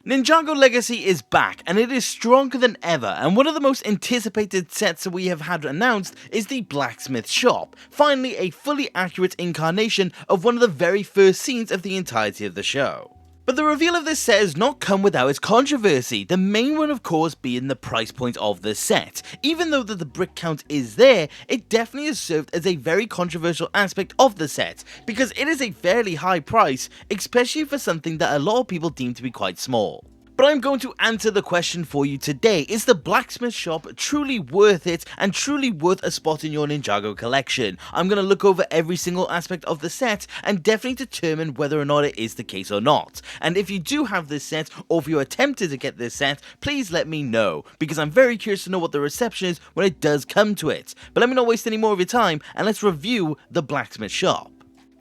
Ninjago Legacy is back, and it is stronger than ever, and one of the most anticipated sets that we have had announced is the Blacksmith Shop, finally a fully accurate incarnation of one of the very first scenes of the entirety of the show. But the reveal of this set has not come without its controversy, the main one of course being the price point of the set. Even though the brick count is there, it definitely has served as a very controversial aspect of the set, because it is a fairly high price, especially for something that a lot of people deem to be quite small. But I'm going to answer the question for you today: is the Blacksmith Shop truly worth it and truly worth a spot in your Ninjago collection? I'm going to look over every single aspect of the set and definitely determine whether or not it is the case or not. And if you do have this set, or if you're tempted to get this set, please let me know, because I'm very curious to know what the reception is when it does come to it. But let me not waste any more of your time, and let's review the Blacksmith Shop.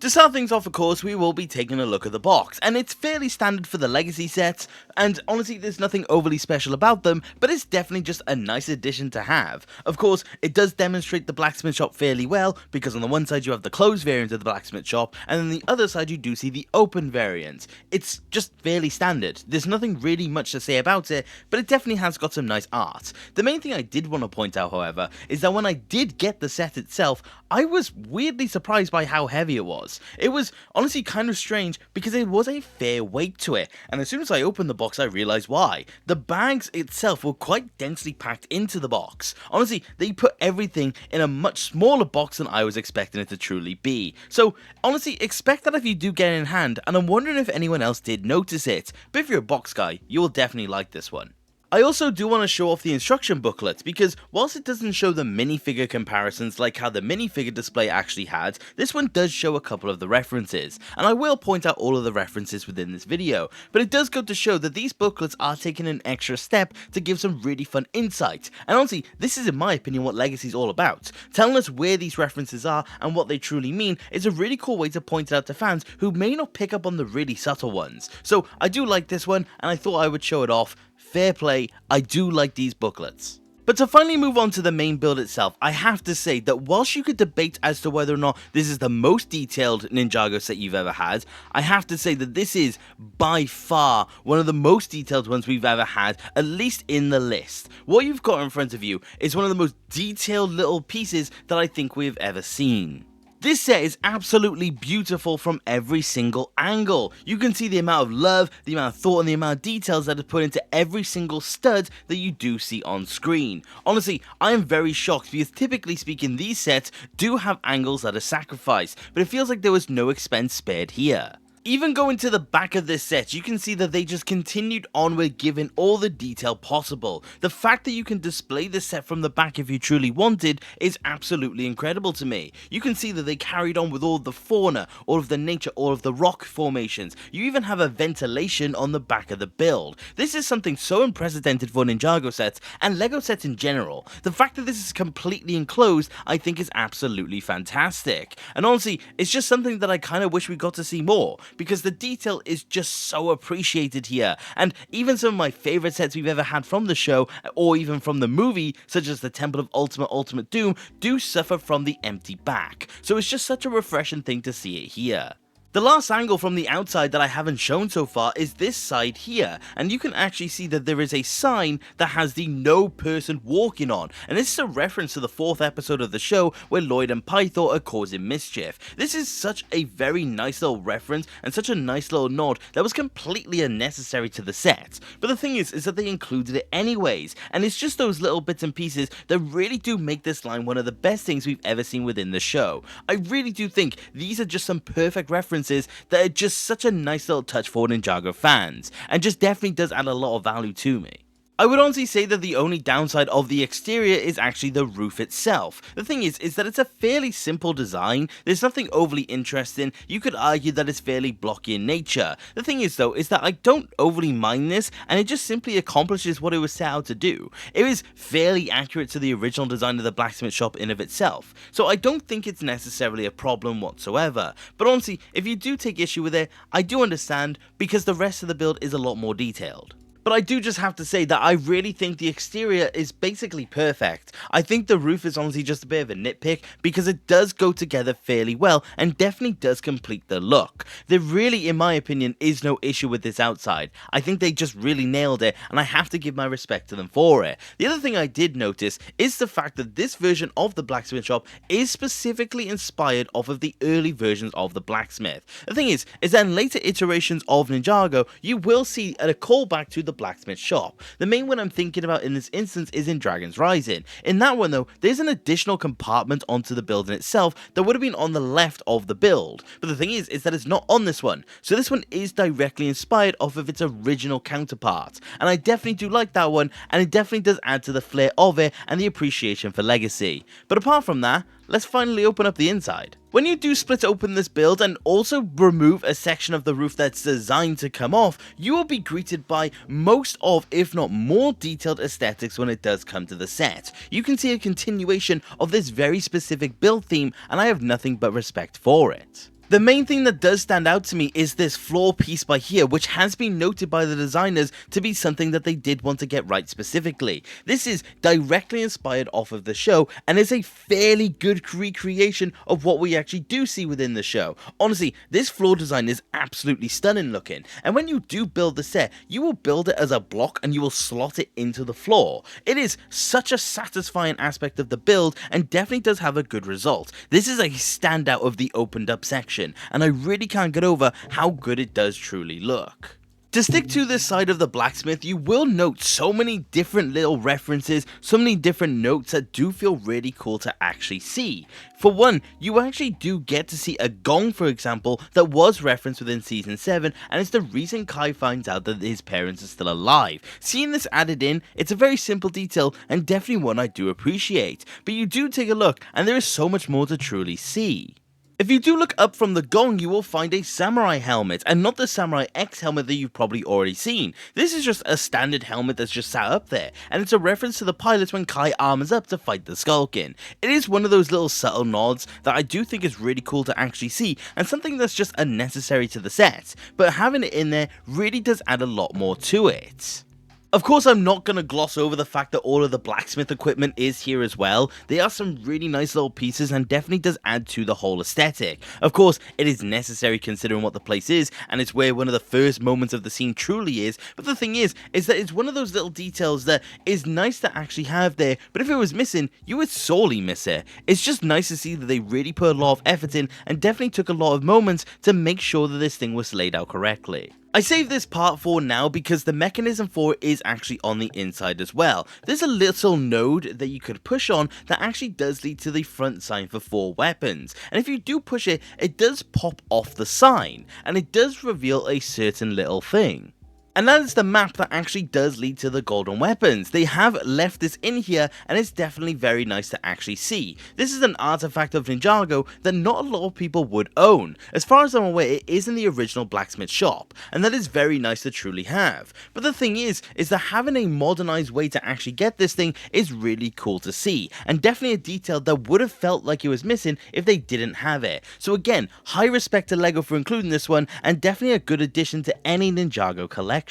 To start things off, of course, we will be taking a look at the box, and it's fairly standard for the Legacy sets, and honestly there's nothing overly special about them, but it's definitely just a nice addition to have. Of course, it does demonstrate the Blacksmith Shop fairly well, because on the one side you have the closed variant of the Blacksmith Shop, and on the other side you do see the open variant. It's just fairly standard, there's nothing really much to say about it, but it definitely has got some nice art. The main thing I did want to point out, however, is that when I did get the set itself, I was weirdly surprised by how heavy it was. It was honestly kind of strange because it was a fair weight to it, and as soon as I opened the box I realised why. The bags itself were quite densely packed into the box. Honestly, they put everything in a much smaller box than I was expecting it to truly be. So honestly, expect that if you do get it in hand, and I'm wondering if anyone else did notice it, but if you're a box guy, you will definitely like this one. I also do want to show off the instruction booklet, because whilst it doesn't show the minifigure comparisons like how the minifigure display actually had, this one does show a couple of the references, and I will point out all of the references within this video, but it does go to show that these booklets are taking an extra step to give some really fun insight, and honestly, this is in my opinion what Legacy is all about. Telling us where these references are and what they truly mean is a really cool way to point it out to fans who may not pick up on the really subtle ones. So I do like this one, and I thought I would show it off. Fair play, I do like these booklets. But to finally move on to the main build itself, I have to say that whilst you could debate as to whether or not this is the most detailed Ninjago set you've ever had, I have to say that this is by far one of the most detailed ones we've ever had, at least in the list. What you've got in front of you is one of the most detailed little pieces that I think we've ever seen. This set is absolutely beautiful from every single angle. You can see the amount of love, the amount of thought, and the amount of details that are put into every single stud that you do see on screen. Honestly, I am very shocked because typically speaking these sets do have angles that are sacrificed, but it feels like there was no expense spared here. Even going to the back of this set, you can see that they just continued on with giving all the detail possible. The fact that you can display this set from the back if you truly wanted is absolutely incredible to me. You can see that they carried on with all of the fauna, all of the nature, all of the rock formations. You even have a ventilation on the back of the build. This is something so unprecedented for Ninjago sets and LEGO sets in general. The fact that this is completely enclosed I think is absolutely fantastic. And honestly, it's just something that I kind of wish we got to see more, because the detail is just so appreciated here, and even some of my favourite sets we've ever had from the show, or even from the movie, such as the Temple of Ultimate Doom, do suffer from the empty back, so it's just such a refreshing thing to see it here. The last angle from the outside that I haven't shown so far is this side here, and you can actually see that there is a sign that has the no person walking on, and this is a reference to the 4th episode of the show where Lloyd and Pythor are causing mischief. This is such a very nice little reference and such a nice little nod that was completely unnecessary to the set, but the thing is that they included it anyways, and it's just those little bits and pieces that really do make this line one of the best things we've ever seen within the show. I really do think these are just some perfect references that are just such a nice little touch for Ninjago fans, and just definitely does add a lot of value to me. I would honestly say that the only downside of the exterior is actually the roof itself. The thing is that it's a fairly simple design, there's nothing overly interesting, you could argue that it's fairly blocky in nature. The thing is though, is that I don't overly mind this, and it just simply accomplishes what it was set out to do. It is fairly accurate to the original design of the Blacksmith Shop in of itself, so I don't think it's necessarily a problem whatsoever. But honestly, if you do take issue with it, I do understand, because the rest of the build is a lot more detailed. But I do just have to say that I really think the exterior is basically perfect. I think the roof is honestly just a bit of a nitpick because it does go together fairly well and definitely does complete the look. There really, in my opinion, is no issue with this outside. I think they just really nailed it and I have to give my respect to them for it. The other thing I did notice is the fact that this version of the blacksmith shop is specifically inspired off of the early versions of the blacksmith. The thing is that in later iterations of Ninjago, you will see a callback to the blacksmith shop. The main one I'm thinking about in this instance is in Dragon's Rising. In that one though, there's an additional compartment onto the building itself that would have been on the left of the build, but the thing is that it's not on this one, so this one is directly inspired off of its original counterpart, and I definitely do like that one, and it definitely does add to the flair of it and the appreciation for legacy. But apart from that, let's finally open up the inside. When you do split open this build and also remove a section of the roof that's designed to come off, you will be greeted by most of, if not more detailed aesthetics when it does come to the set. You can see a continuation of this very specific build theme and I have nothing but respect for it. The main thing that does stand out to me is this floor piece by here, which has been noted by the designers to be something that they did want to get right specifically. This is directly inspired off of the show and is a fairly good recreation of what we actually do see within the show. Honestly, this floor design is absolutely stunning looking, and when you do build the set, you will build it as a block and you will slot it into the floor. It is such a satisfying aspect of the build and definitely does have a good result. This is a standout of the opened up section, and I really can't get over how good it does truly look. To stick to this side of the blacksmith, you will note so many different little references, so many different notes that do feel really cool to actually see. For one, you actually do get to see a gong, for example, that was referenced within Season 7, and it's the reason Kai finds out that his parents are still alive. Seeing this added in, it's a very simple detail, and definitely one I do appreciate. But you do take a look, and there is so much more to truly see. If you do look up from the gong, you will find a samurai helmet, and not the Samurai X helmet that you've probably already seen. This is just a standard helmet that's just sat up there, and it's a reference to the pilots when Kai armors up to fight the Skulkin. It is one of those little subtle nods that I do think is really cool to actually see, and something that's just unnecessary to the set, but having it in there really does add a lot more to it. Of course, I'm not going to gloss over the fact that all of the blacksmith equipment is here as well. They are some really nice little pieces and definitely does add to the whole aesthetic. Of course, it is necessary considering what the place is, and it's where one of the first moments of the scene truly is, but the thing is that it's one of those little details that is nice to actually have there, but if it was missing, you would sorely miss it. It's just nice to see that they really put a lot of effort in and definitely took a lot of moments to make sure that this thing was laid out correctly. I save this part for now because the mechanism for it is actually on the inside as well. There's a little node that you could push on that actually does lead to the front sign for 4 weapons, and if you do push it, it does pop off the sign, and it does reveal a certain little thing. And that is the map that actually does lead to the golden weapons. They have left this in here and it's definitely very nice to actually see. This is an artifact of Ninjago that not a lot of people would own. As far as I'm aware, it is in the original blacksmith shop, and that is very nice to truly have. But the thing is that having a modernized way to actually get this thing is really cool to see, and definitely a detail that would have felt like it was missing if they didn't have it. So again, high respect to LEGO for including this one, and definitely a good addition to any Ninjago collection.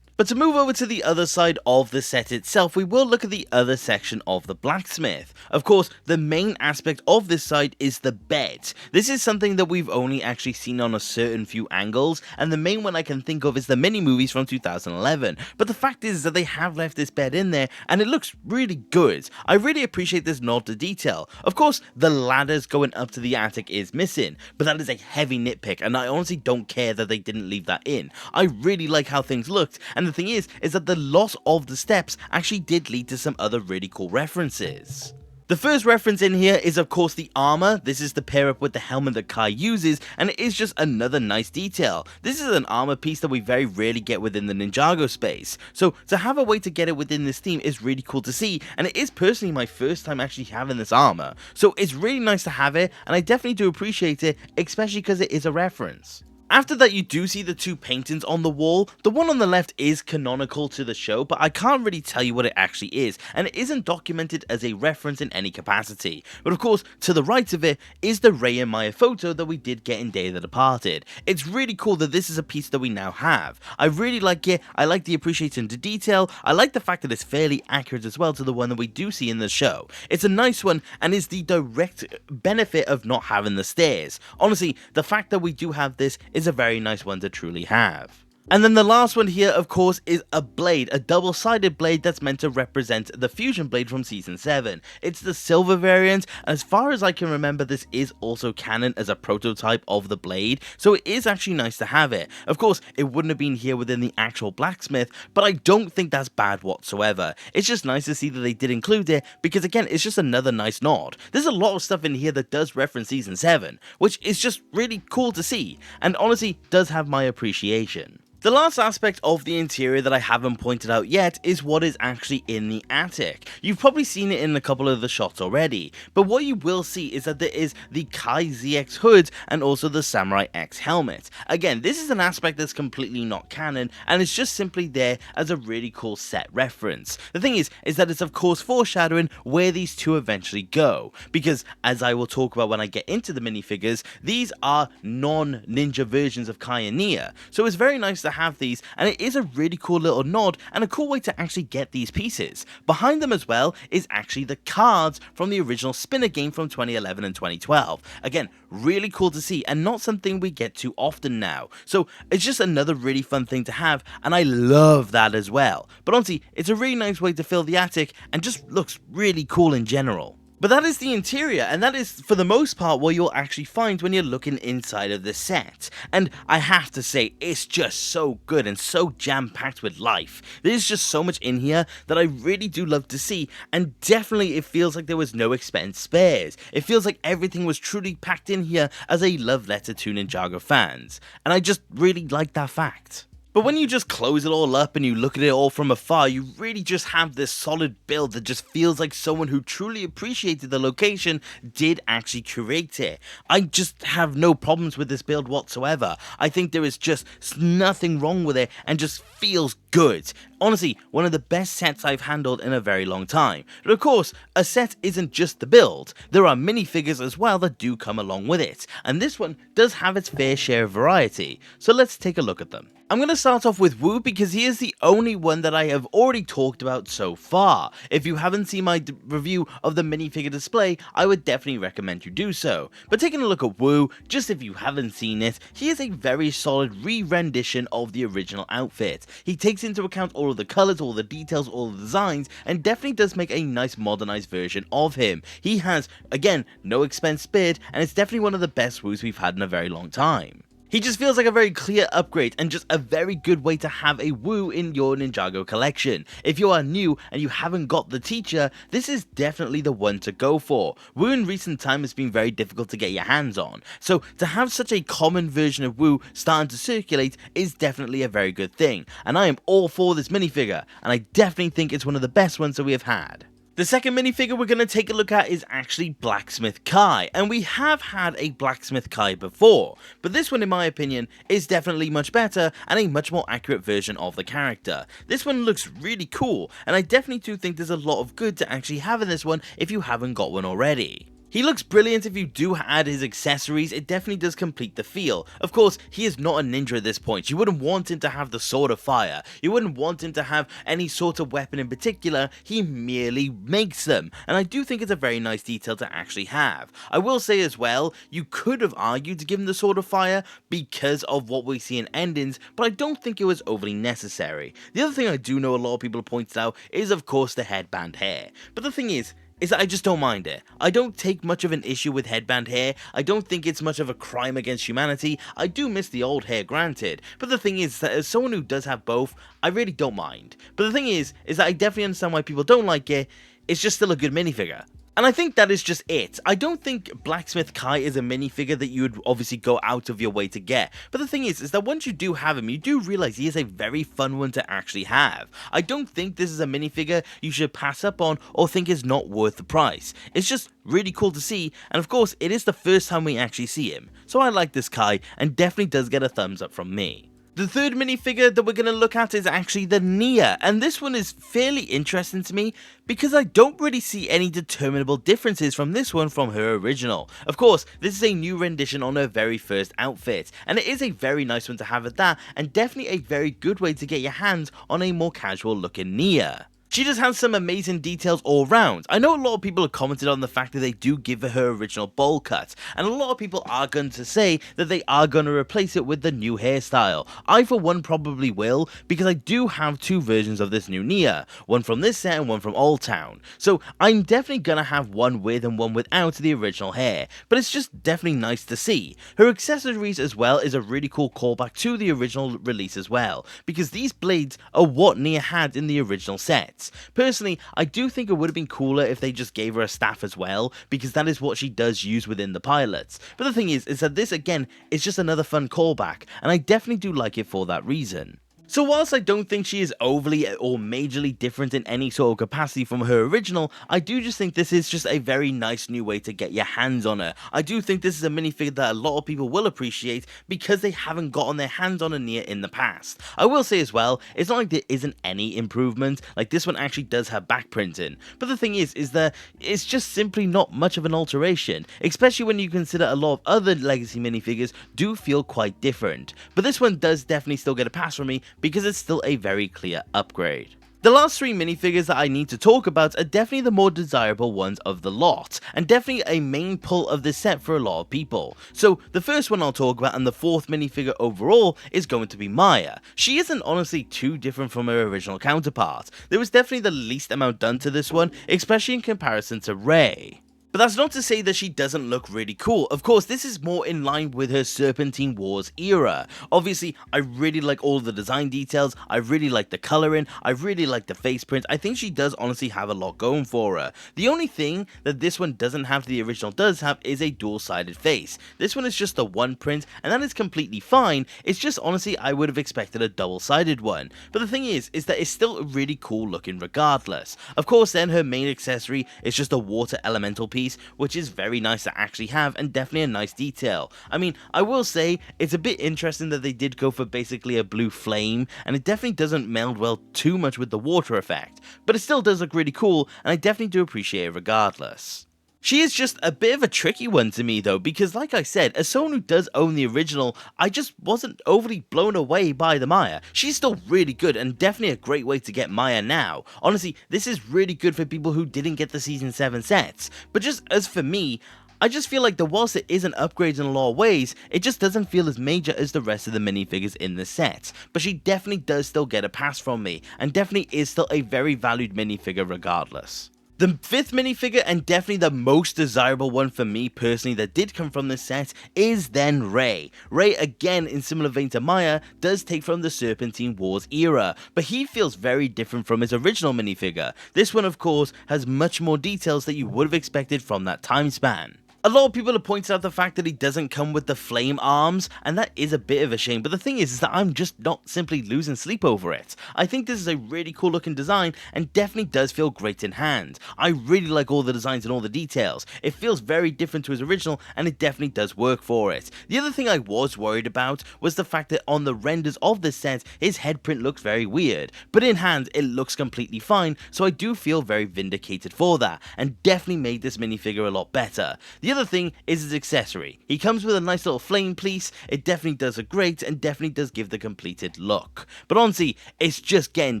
But to move over to the other side of the set itself, we will look at the other section of the blacksmith. Of course, the main aspect of this side is the bed. This is something that we've only actually seen on a certain few angles, and the main one I can think of is the mini-movies from 2011. But the fact is that they have left this bed in there, and it looks really good. I really appreciate this nod to detail. Of course, the ladders going up to the attic is missing, but that is a heavy nitpick, and I honestly don't care that they didn't leave that in. I really like how things looked, and the thing is that the loss of the steps actually did lead to some other really cool references. The first reference in here is of course the armor. This is to pair up with the helmet that Kai uses, and it is just another nice detail. This is an armor piece that we very rarely get within the Ninjago space, so to have a way to get it within this theme is really cool to see, and it is personally my first time actually having this armor, so it's really nice to have it, and I definitely do appreciate it, especially because it is a reference. After that, you do see the two paintings on the wall. The one on the left is canonical to the show, but I can't really tell you what it actually is, and it isn't documented as a reference in any capacity. But of course, to the right of it is the Ray and Maya photo that we did get in Day of the Departed. It's really cool that this is a piece that we now have. I really like it. I like the appreciation to detail. I like the fact that it's fairly accurate as well to the one that we do see in the show. It's a nice one and is the direct benefit of not having the stairs. Honestly, the fact that we do have this is a very nice one to truly have. And then the last one here, of course, is a blade, a double-sided blade that's meant to represent the fusion blade from Season 7. It's the silver variant, and as far as I can remember, this is also canon as a prototype of the blade, so it is actually nice to have it. Of course, it wouldn't have been here within the actual blacksmith, but I don't think that's bad whatsoever. It's just nice to see that they did include it, because again, it's just another nice nod. There's a lot of stuff in here that does reference Season 7, which is just really cool to see, and honestly, does have my appreciation. The last aspect of the interior that I haven't pointed out yet is what is actually in the attic. You've probably seen it in a couple of the shots already, but what you will see is that there is the Kai ZX hood and also the Samurai X helmet. Again, this is an aspect that's completely not canon, and it's just simply there as a really cool set reference. The thing is that it's of course foreshadowing where these two eventually go, because as I will talk about when I get into the minifigures, these are non-ninja versions of Kai and Nia, so it's very nice to have these, and it is a really cool little nod and a cool way to actually get these pieces. Behind them as well is actually the cards from the original Spinner game from 2011 and 2012. Again, really cool to see and not something we get too often now. So it's just another really fun thing to have, and I love that as well. But honestly, it's a really nice way to fill the attic and just looks really cool in general. But that is the interior, and that is, for the most part, what you'll actually find when you're looking inside of the set. And I have to say, it's just so good and so jam-packed with life. There's just so much in here that I really do love to see, and definitely it feels like there was no expense spares. It feels like everything was truly packed in here as a love letter to Ninjago fans, and I just really like that fact. But when you just close it all up and you look at it all from afar, you really just have this solid build that just feels like someone who truly appreciated the location did actually create it. I just have no problems with this build whatsoever. I think there is just nothing wrong with it and just feels good. Honestly, one of the best sets I've handled in a very long time. But of course, a set isn't just the build. There are minifigures as well that do come along with it, and this one does have its fair share of variety. So let's take a look at them. I'm going to start off with Wu because he is the only one that I have already talked about so far. If you haven't seen my review of the minifigure display, I would definitely recommend you do so. But taking a look at Wu, just if you haven't seen it, he is a very solid re-rendition of the original outfit. He takes into account all of the colours, all the details, all the designs, and definitely does make a nice modernized version of him. He has, again, no expense spared, and it's definitely one of the best Wus we've had in a very long time. He just feels like a very clear upgrade and just a very good way to have a Wu in your Ninjago collection. If you are new and you haven't got the teacher, this is definitely the one to go for. Wu in recent time has been very difficult to get your hands on, so to have such a common version of Wu starting to circulate is definitely a very good thing, and I am all for this minifigure, and I definitely think it's one of the best ones that we have had. The second minifigure we're going to take a look at is actually Blacksmith Kai, and we have had a Blacksmith Kai before, but this one in my opinion is definitely much better and a much more accurate version of the character. This one looks really cool, and I definitely do think there's a lot of good to actually have in this one if you haven't got one already. He looks brilliant if you do add his accessories, it definitely does complete the feel. Of course, he is not a ninja at this point. You wouldn't want him to have the Sword of Fire. You wouldn't want him to have any sort of weapon in particular, he merely makes them. And I do think it's a very nice detail to actually have. I will say as well, you could have argued to give him the Sword of Fire because of what we see in endings, but I don't think it was overly necessary. The other thing I do know a lot of people have pointed out is of course the headband hair. But the thing is that I just don't mind it. I don't take much of an issue with headband hair. I don't think it's much of a crime against humanity. I do miss the old hair, granted. But the thing is that as someone who does have both, I really don't mind. But the thing is that I definitely understand why people don't like it. It's just still a good minifigure. And I think that is just it. I don't think Blacksmith Kai is a minifigure that you would obviously go out of your way to get, but the thing is that once you do have him, you do realize he is a very fun one to actually have. I don't think this is a minifigure you should pass up on or think is not worth the price. It's just really cool to see, and of course it is the first time we actually see him, so I like this Kai and definitely does get a thumbs up from me. The third minifigure that we're going to look at is actually the Nia, and this one is fairly interesting to me because I don't really see any determinable differences from this one from her original. Of course, this is a new rendition on her very first outfit, and it is a very nice one to have at that, and definitely a very good way to get your hands on a more casual looking Nia. She just has some amazing details all round. I know a lot of people have commented on the fact that they do give her original bowl cut, and a lot of people are going to say that they are going to replace it with the new hairstyle. I for one probably will, because I do have two versions of this new Nia, one from this set and one from Old Town. So I'm definitely going to have one with and one without the original hair, but it's just definitely nice to see. Her accessories as well is a really cool callback to the original release as well, because these blades are what Nia had in the original set. Personally, I do think it would have been cooler if they just gave her a staff as well, because that is what she does use within the pilots. But the thing is that this again is just another fun callback, and I definitely do like it for that reason. So whilst I don't think she is overly or majorly different in any sort of capacity from her original, I do just think this is just a very nice new way to get your hands on her. I do think this is a minifigure that a lot of people will appreciate because they haven't gotten their hands on a Nia in the past. I will say as well, it's not like there isn't any improvement, like this one actually does have back printing, but the thing is that it's just simply not much of an alteration, especially when you consider a lot of other legacy minifigures do feel quite different. But this one does definitely still get a pass from me, because it's still a very clear upgrade. The last three minifigures that I need to talk about are definitely the more desirable ones of the lot, and definitely a main pull of this set for a lot of people. So the first one I'll talk about, and the fourth minifigure overall, is going to be Maya. She isn't honestly too different from her original counterpart. There was definitely the least amount done to this one, especially in comparison to Rei. But that's not to say that she doesn't look really cool. Of course, this is more in line with her Serpentine Wars era. Obviously, I really like all the design details, I really like the colouring, I really like the face print. I think she does honestly have a lot going for her. The only thing that this one doesn't have the original does have is a dual-sided face. This one is just a one print, and that is completely fine. It's just honestly, I would have expected a double-sided one. But the thing is that it's still really cool looking regardless. Of course, then her main accessory is just a water elemental piece, which is very nice to actually have and definitely a nice detail. I mean, I will say it's a bit interesting that they did go for basically a blue flame, and it definitely doesn't meld well too much with the water effect, but it still does look really cool, and I definitely do appreciate it regardless. She is just a bit of a tricky one to me though, because like I said, as someone who does own the original, I just wasn't overly blown away by the Maya. She's still really good and definitely a great way to get Maya now. Honestly, this is really good for people who didn't get the Season 7 sets, but just as for me, I just feel like that whilst it is an upgrade in a lot of ways, it just doesn't feel as major as the rest of the minifigures in the set. But she definitely does still get a pass from me, and definitely is still a very valued minifigure regardless. The fifth minifigure, and definitely the most desirable one for me personally that did come from this set, is then Rei. Rei, again in similar vein to Maya, does take from the Serpentine Wars era, but he feels very different from his original minifigure. This one of course has much more details that you would have expected from that time span. A lot of people have pointed out the fact that he doesn't come with the flame arms, and that is a bit of a shame, but the thing is that I'm just not simply losing sleep over it. I think this is a really cool looking design, and definitely does feel great in hand. I really like all the designs and all the details. It feels very different to his original, and it definitely does work for it. The other thing I was worried about was the fact that on the renders of this set, his head print looks very weird, but in hand it looks completely fine, so I do feel very vindicated for that, and definitely made this minifigure a lot better. The other thing is his accessory. He comes with a nice little flame piece, it definitely does a great and definitely does give the completed look. But honestly, it's just getting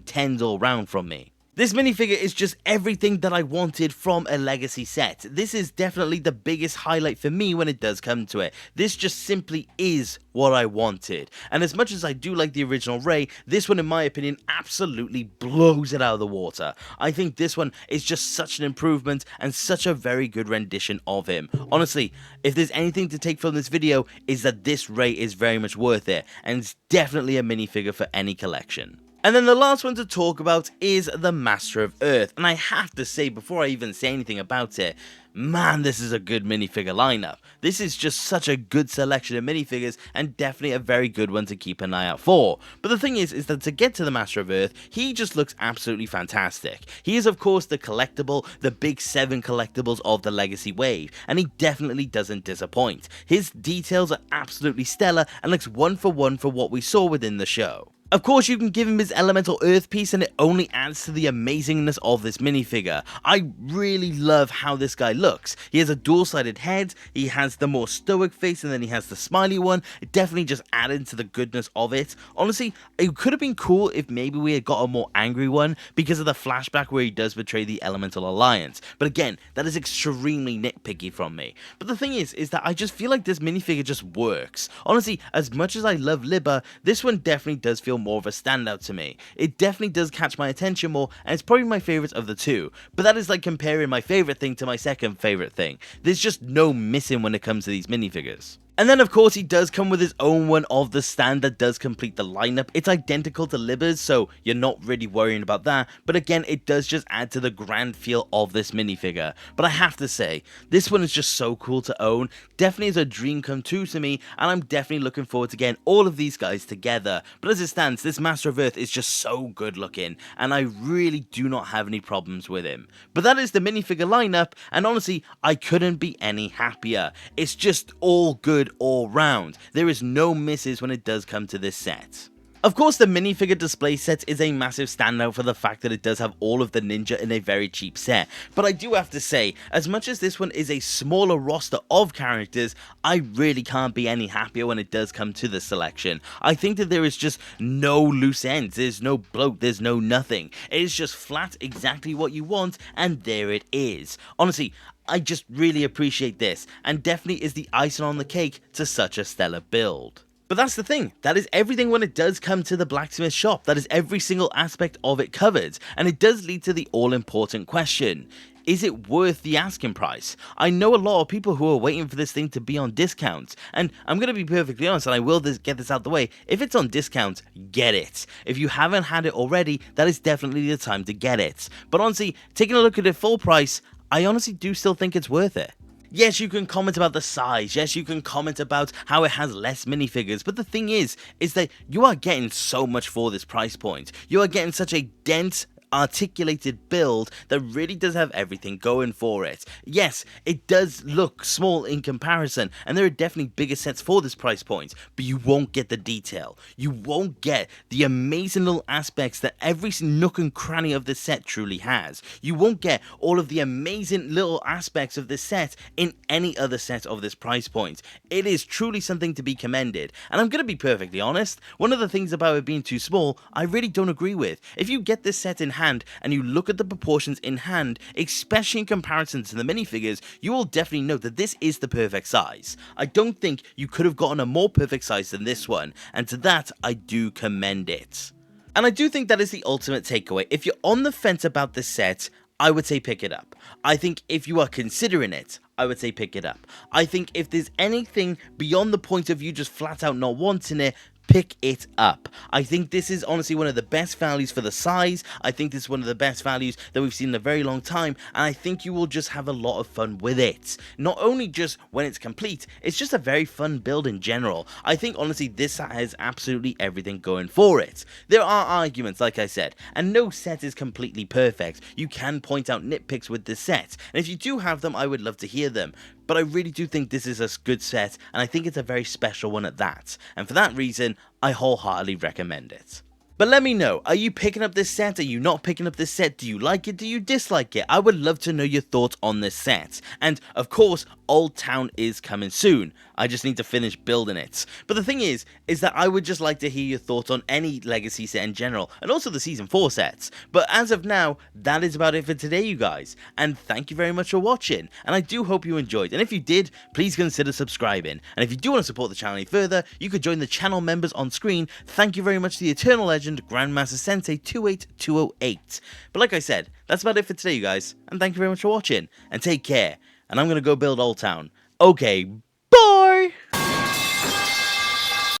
10s all round from me. This minifigure is just everything that I wanted from a legacy set. This is definitely the biggest highlight for me when it does come to it. This just simply is what I wanted. And as much as I do like the original Rei, this one in my opinion absolutely blows it out of the water. I think this one is just such an improvement and such a very good rendition of him. Honestly, if there's anything to take from this video, is that this Rei is very much worth it, and it's definitely a minifigure for any collection. And then the last one to talk about is the Master of Earth, and I have to say before I even say anything about it, man, this is a good minifigure lineup. This is just such a good selection of minifigures and definitely a very good one to keep an eye out for. But the thing is that to get to the Master of Earth, he just looks absolutely fantastic. He is of course the collectible, the big 7 collectibles of the Legacy Wave, and he definitely doesn't disappoint. His details are absolutely stellar and looks one for what we saw within the show. Of course, you can give him his elemental earth piece and it only adds to the amazingness of this minifigure. I really love how this guy looks. He has a dual-sided head, he has the more stoic face, and then he has the smiley one. It definitely just added to the goodness of it. Honestly, it could have been cool if maybe we had got a more angry one because of the flashback where he does betray the Elemental Alliance. But again, that is extremely nitpicky from me. But the thing is that I just feel like this minifigure just works. Honestly, as much as I love Libba, this one definitely does feel more of a standout to me. It definitely does catch my attention more, and it's probably my favorite of the two. But that is like comparing my favorite thing to my second favorite thing. There's just no missing when it comes to these minifigures. And then of course he does come with his own one of the stand that does complete the lineup. It's identical to Libba's, so you're not really worrying about that, but again it does just add to the grand feel of this minifigure. But I have to say, this one is just so cool to own, definitely is a dream come true to me, and I'm definitely looking forward to getting all of these guys together. But as it stands, this Master of Earth is just so good looking, and I really do not have any problems with him. But that is the minifigure lineup, and honestly, I couldn't be any happier. It's just all good all round. There is no misses when it does come to this set. Of course, the minifigure display set is a massive standout for the fact that it does have all of the ninja in a very cheap set, but I do have to say, as much as this one is a smaller roster of characters, I really can't be any happier when it does come to the selection. I think that there is just no loose ends, there's no bloat, there's no nothing. It is just flat exactly what you want, and there it is. Honestly, I just really appreciate this, and definitely is the icing on the cake to such a stellar build. But that's the thing, that is everything when it does come to the blacksmith shop. That is every single aspect of it covered, and it does lead to the all-important question. Is it worth the asking price? I know a lot of people who are waiting for this thing to be on discount, and I'm going to be perfectly honest, and I will get this out the way, if it's on discount, get it. If you haven't had it already, that is definitely the time to get it. But honestly, taking a look at it full price, I honestly do still think it's worth it. Yes, you can comment about the size, yes, you can comment about how it has less minifigures, but the thing is that you are getting so much for this price point. You are getting such a dense, articulated build that really does have everything going for it. Yes, it does look small in comparison, and there are definitely bigger sets for this price point, but you won't get the detail. You won't get the amazing little aspects that every nook and cranny of this set truly has. You won't get all of the amazing little aspects of this set in any other set of this price point. It is truly something to be commended, and I'm going to be perfectly honest, one of the things about it being too small, I really don't agree with. If you get this set in hand and you look at the proportions in hand, especially in comparison to the minifigures, you will definitely note that this is the perfect size. I don't think you could have gotten a more perfect size than this one, and to that I do commend it. And I do think that is the ultimate takeaway. If you're on the fence about this set, I would say pick it up. I think if you are considering it, I would say pick it up. I think if there's anything beyond the point of you just flat out not wanting it, pick it up. I think this is honestly one of the best values for the size. I think this is one of the best values that we've seen in a very long time, and I think you will just have a lot of fun with it. Not only just when it's complete, it's just a very fun build in general. I think honestly this set has absolutely everything going for it. There are arguments, like I said, and no set is completely perfect. You can point out nitpicks with this set, and if you do have them, I would love to hear them. But I really do think this is a good set, and I think it's a very special one at that, and for that reason, I wholeheartedly recommend it. But let me know, are you picking up this set? Are you not picking up this set? Do you like it? Do you dislike it? I would love to know your thoughts on this set. And of course, Old Town is coming soon. I just need to finish building it. But the thing is that I would just like to hear your thoughts on any Legacy set in general, and also the Season 4 sets. But as of now, that is about it for today, you guys. And thank you very much for watching, and I do hope you enjoyed. And if you did, please consider subscribing. And if you do want to support the channel any further, you could join the channel members on screen. Thank you very much to the Eternal Legend, Grandmaster Sensei 28208. But like I said, that's about it for today, you guys. And thank you very much for watching, and take care. And I'm going to go build Old Town. Okay,